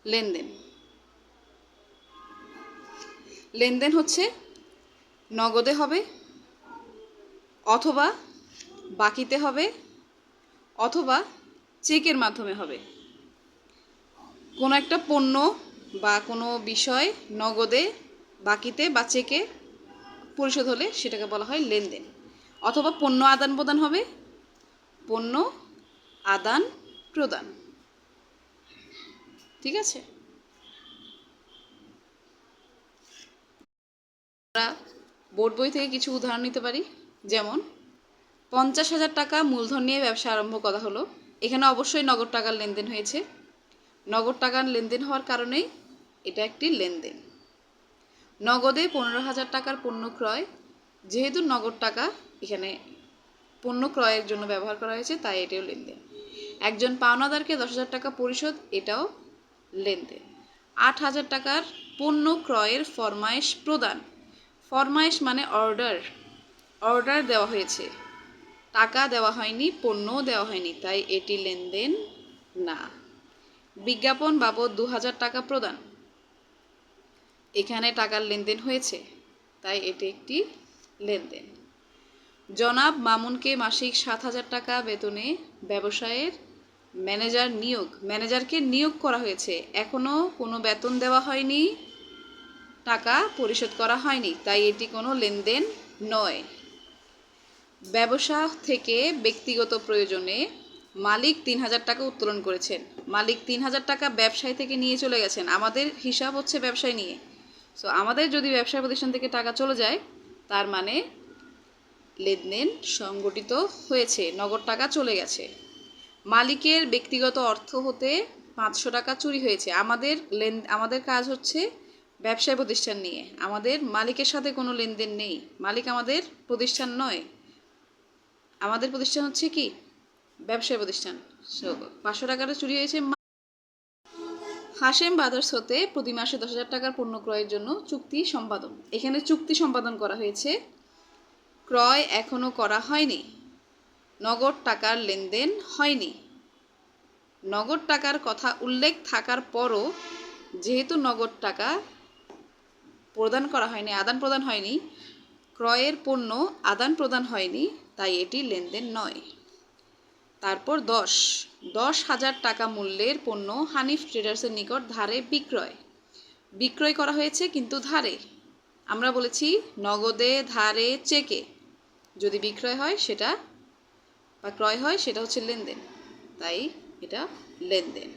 লেনদেন। লেনদেন হচ্ছে নগদে হবে, অথবা বাকিতে হবে, অথবা চেকের মাধ্যমে হবে। কোনো একটা পণ্য বা কোনো বিষয় নগদে, বাকিতে বা চেকে পরিশোধ হলে সেটাকে বলা হয় লেনদেন। অথবা পণ্য আদান প্রদান হবে, পণ্য আদান প্রদান। ঠিক আছে, আমরা বোর্ড বই থেকে কিছু উদাহরণ নিতে পারি। যেমন 50,000 টাকা মূলধন নিয়ে ব্যবসা আরম্ভ করা হলো। এখানে অবশ্যই নগদ টাকার লেনদেন হয়েছে। নগদ টাকার লেনদেন হওয়ার কারণেই এটা একটি লেনদেন। নগদে 15,000 টাকার পণ্য ক্রয়, যেহেতু নগদ টাকা এখানে পণ্য ক্রয়ের জন্য ব্যবহার করা হয়েছে, তাই এটাও লেনদেন। একজন পাওনাদারকে 10,000 টাকা পরিশোধ, এটাও লেনদেন। 8,000 টাকার পণ্য ক্রয়ের ফরমায়েশ প্রদান। ফরমায়েশ মানে অর্ডার, অর্ডার দেওয়া হয়েছে, টাকা দেওয়া হয়নি, পণ্যও দেওয়া হয়নি, তাই এটি লেনদেন না। বিজ্ঞাপন বাবদ 2,000 টাকা প্রদান, এখানে টাকার লেনদেন হয়েছে, তাই এটি একটি লেনদেন। জনাব মামুনকে মাসিক 7,000 টাকা বেতনে ব্যবসায়ের ম্যানেজার নিয়োগ, ম্যানেজারকে নিয়োগ করা হয়েছে, এখনও কোনো বেতন দেওয়া হয়নি, টাকা পরিশোধ করা হয়নি, তাই এটি কোনো লেনদেন নয়। ব্যবসা থেকে ব্যক্তিগত প্রয়োজনে মালিক 3,000 টাকা উত্তোলন করেছেন, মালিক 3,000 টাকা ব্যবসায় থেকে নিয়ে চলে গেছেন, আমাদের হিসাব হচ্ছে ব্যবসায় নিয়ে। সো আমাদের যদি ব্যবসা প্রতিষ্ঠান থেকে টাকা চলে যায়, তার মানে লেনদেন সংগঠিত হয়েছে, নগদ টাকা চলে গেছে। মালিকের ব্যক্তিগত অর্থ হতে 500 টাকা চুরি হয়েছে। আমাদের কাজ হচ্ছে ব্যবসায় প্রতিষ্ঠান নিয়ে, আমাদের মালিকের সাথে কোনো লেনদেন নেই, মালিক আমাদের প্রতিষ্ঠান নয়, আমাদের প্রতিষ্ঠান হচ্ছে কি ব্যবসায় প্রতিষ্ঠান। 500 টাকাটা চুরি হয়েছে। হাশেম ব্রাদার্স হতে প্রতি মাসে 10,000 টাকার পণ্য ক্রয়ের জন্য চুক্তি সম্পাদন, এখানে চুক্তি সম্পাদন করা হয়েছে, ক্রয় এখনো করা হয়নি, নগদ টাকার লেনদেন হয়নি। নগদ টাকার কথা উল্লেখ থাকার পরও যেহেতু নগদ টাকা প্রদান করা হয়নি, আদান প্রদান হয়নি, ক্রয়ের পণ্য আদান প্রদান হয়নি, তাই এটি লেনদেন নয়। তারপর 10,000 টাকা মূল্যের পণ্য হানিফ ট্রেডার্সের নিকট ধারে বিক্রয় করা হয়েছে, কিন্তু ধারে। আমরা বলেছি নগদে, ধারে, চেকে যদি বিক্রয় হয় সেটা বা ক্রয় হয় সেটা হচ্ছে লেনদেন, তাই এটা লেনদেন।